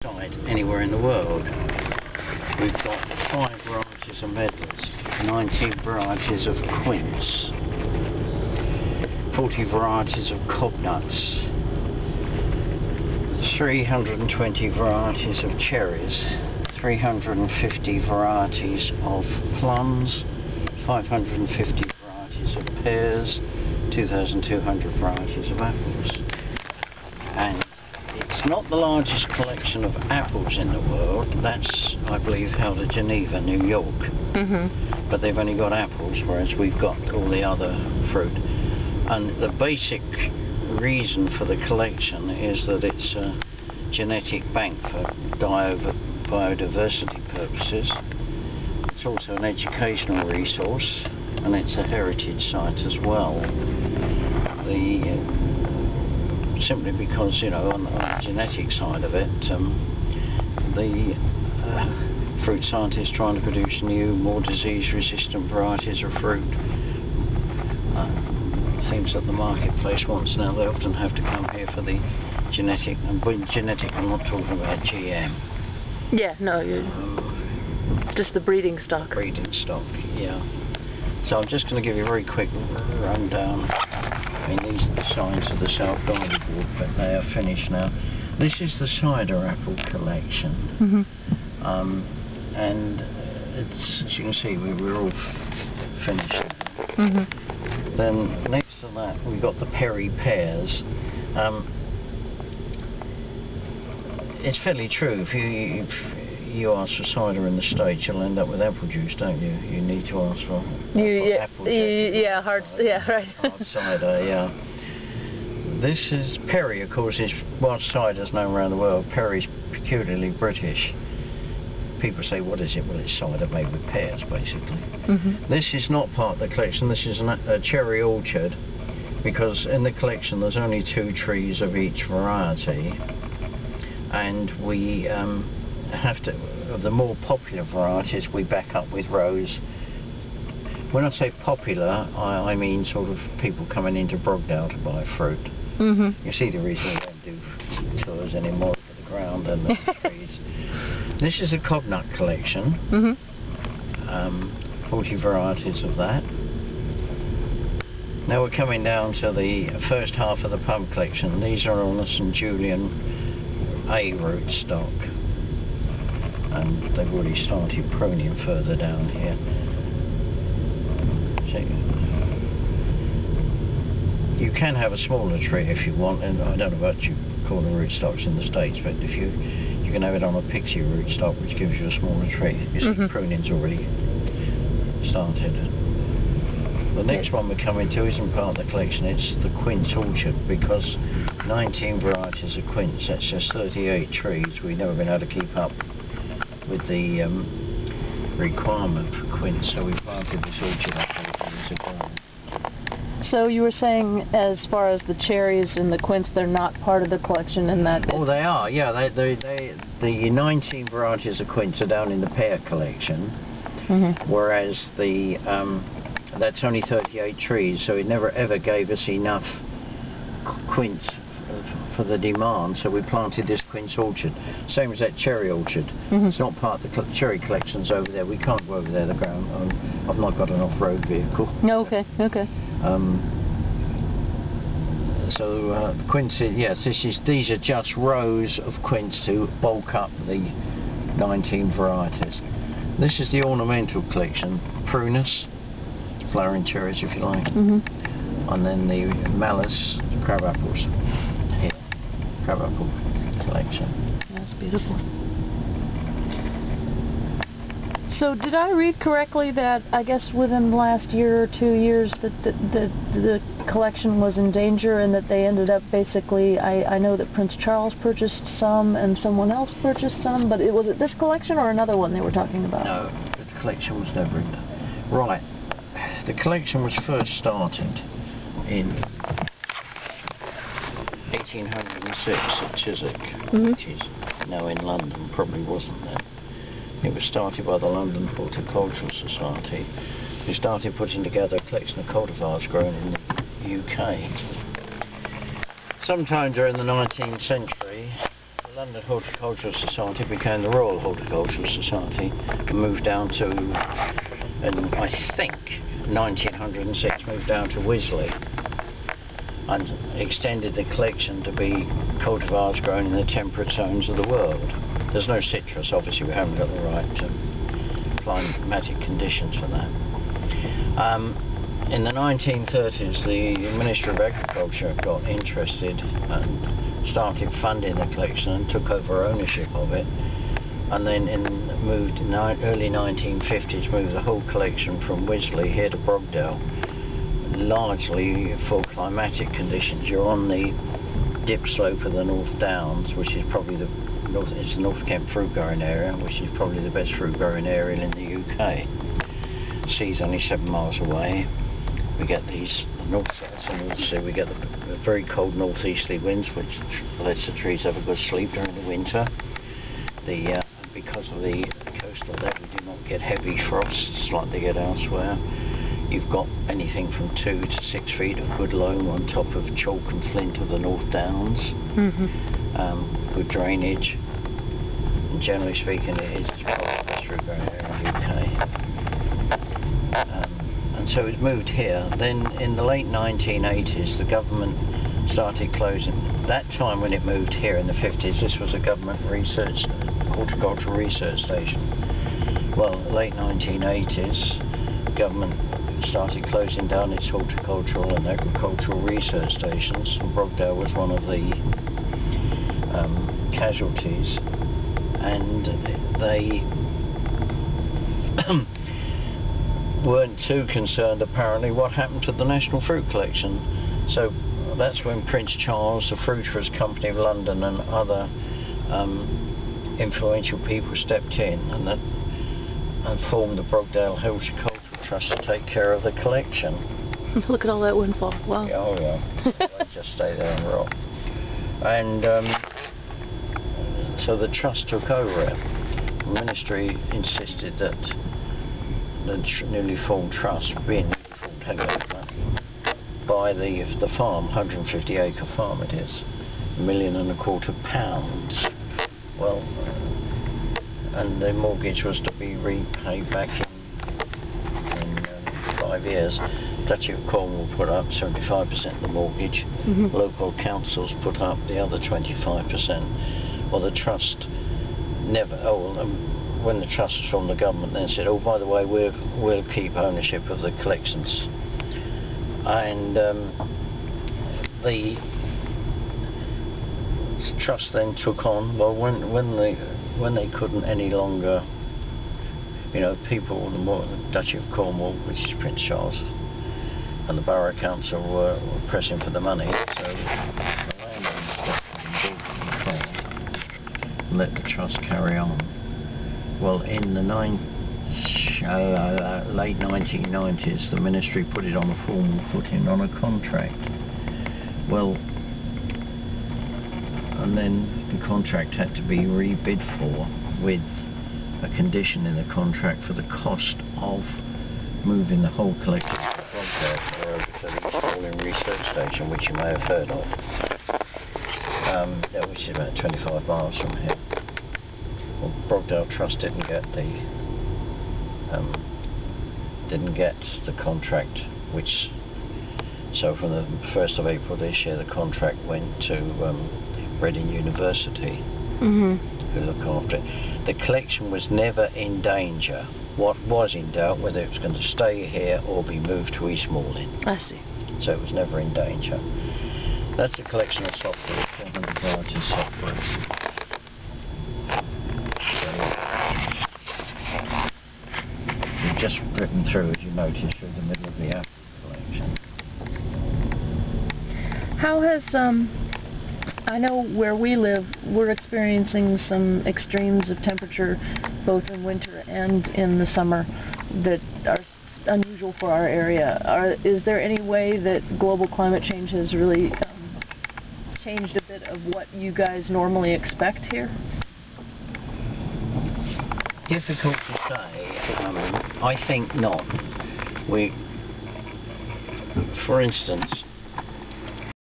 Anywhere in the world. We've got 5 varieties of medlars, 19 varieties of quince, 40 varieties of cobnuts, 320 varieties of cherries, 350 varieties of plums, 550 varieties of pears, 2,200 varieties of apples. And it's not the largest collection of apples in the world. That's, I believe, held at Geneva, New York. But they've only got apples, whereas we've got all the other fruit. And the basic reason for the collection is that it's a genetic bank for biodiversity purposes. It's also an educational resource, and it's a heritage site as well. Simply because, you know, on the genetic side of it, the fruit scientists trying to produce new, more disease-resistant varieties of fruit, things that the marketplace wants now, they often have to come here for the genetic. And by genetic, I'm not talking about GM. Yeah, no, just the breeding stock. Breeding stock, yeah. So I'm just going to give you a very quick rundown. I mean, these are the signs of the South Garden board, but they are finished now. This is the cider apple collection. And it's, as you can see, we're all finished now. Then next to that, we've got the Perry pears. It's fairly true. If you ask for cider in the States, you'll end up with apple juice, don't you? You need to ask for apple juice. Yeah, hard cider, yeah. This is Perry, of course, is while cider's known around the world, Perry's peculiarly British. People say, what is it? Well, it's cider made with pears, basically. This is not part of the collection. This is a cherry orchard, because in the collection there's only 2 trees of each variety, and we have to, of the more popular varieties, we back up with rows. When I say popular, I mean sort of people coming into Brogdale to buy fruit. You see the reason we don't do tours anymore, for the ground and the trees. This is a cobnut collection, 40 varieties of that. Now we're coming down to the first half of the plum collection. These are on the St. Julian A root stock, and they've already started pruning further down here. So you can have a smaller tree if you want, and I don't know what you call the rootstocks in the States, but if you can have it on a pixie rootstock, which gives you a smaller tree. You see, pruning's already started. The next one we're coming to isn't part of the collection. It's the quince orchard, because 19 varieties of quince, that's just 38 trees. We've never been able to keep up with the requirement for quince, so we planted this orchard up 8 years ago. So you were saying, as far as the cherries and the quince, they're not part of the collection, and that... Oh, they are, yeah. The 19 varieties of quince are down in the pear collection, whereas the that's only 38 trees, so it never ever gave us enough quince for the demand, so we planted this quince orchard. Same as that cherry orchard. It's not part of the cherry collections over there. We can't go over there, the ground. I've not got an off-road vehicle. Okay. So quince, yes, these are just rows of quince to bulk up the 19 varieties. This is the ornamental collection, prunus, flowering cherries if you like, and then the malus, crab apples. Here, crab apple collection. That's beautiful. So did I read correctly that, I guess within the last year or 2 years, that the collection was in danger, and that they ended up basically, I know that Prince Charles purchased some and someone else purchased some, but was it this collection or another one they were talking about? No, the collection was never in. Right, the collection was first started in 1806 at Chiswick, which is now in London, probably wasn't then. It was started by the London Horticultural Society, who started putting together a collection of cultivars grown in the UK. Sometime during the 19th century, the London Horticultural Society became the Royal Horticultural Society, and moved down to, and I think 1906 moved down to Wisley, and extended the collection to be cultivars grown in the temperate zones of the world. There's no citrus, obviously we haven't got the right climatic conditions for that. In the 1930s, the Ministry of Agriculture got interested and started funding the collection and took over ownership of it, and then moved in the early 1950s, moved the whole collection from Wisley here to Brogdale, largely for climatic conditions. You're on the dip slope of the North Downs, which is probably the North Kent fruit growing area, which is probably the best fruit growing area in the UK. Sea's only 7 miles away. We get these north sea, we get the very cold northeasterly winds, which lets the trees have a good sleep during the winter. Because of the coastal level, we do not get heavy frosts like they get elsewhere. You've got anything from 2 to 6 feet of good loam on top of chalk and flint of the North Downs. Good drainage, and generally speaking it is probably the best fruit growing area in the UK. And so it moved here. Then in the late 1980s the government started closing. That time when it moved here in the 50s, this was a government research, horticultural research station. Well, late 1980s, government started closing down its horticultural and agricultural research stations, and Brogdale was one of the casualties, and they weren't too concerned apparently what happened to the national fruit collection. So that's when Prince Charles, the Fruiterers' Company of London, and other influential people stepped in and formed the Brogdale Horticultural Trust to take care of the collection. Look at all that windfall. Wow. Yeah, oh yeah. They just stay there and rot. And so the trust took over it. The ministry insisted that the newly formed trust, being newly formed, had to buy the farm, 150 acre farm it is, £1.25 million. Well, and the mortgage was to be repaid back in 5 years. Duchy of Cornwall put up 75% of the mortgage. Local councils put up the other 25%. Well, the trust never. When the trust was from the government, then said, "Oh, by the way, we'll keep ownership of the collections." And the trust then took on. Well, when they couldn't any longer, people, the Duchy of Cornwall, which is Prince Charles, and the Borough Council were pressing for the money, so the landowners got control and let the trust carry on. Well, in the late 1990s, the ministry put it on a formal footing on a contract. Well, and then the contract had to be rebid for, with a condition in the contract for the cost of moving the whole collection to Brogdale over to the Spalding Research Station, which you may have heard of. Which is about 25 miles from here. Well, Brogdale Trust didn't get the contract, so from the 1st of April this year the contract went to Reading University, who look after it. The collection was never in danger. What was in doubt, whether it was going to stay here or be moved to East Malling. I see. So it was never in danger. That's a collection of software, 400 varieties of software. We've just driven through, as you notice, through the middle of the apple collection. How has, I know where we live, we're experiencing some extremes of temperature both in winter and in the summer that are unusual for our area. Is there any way that global climate change has really changed a bit of what you guys normally expect here? Difficult to say. I think not. For instance,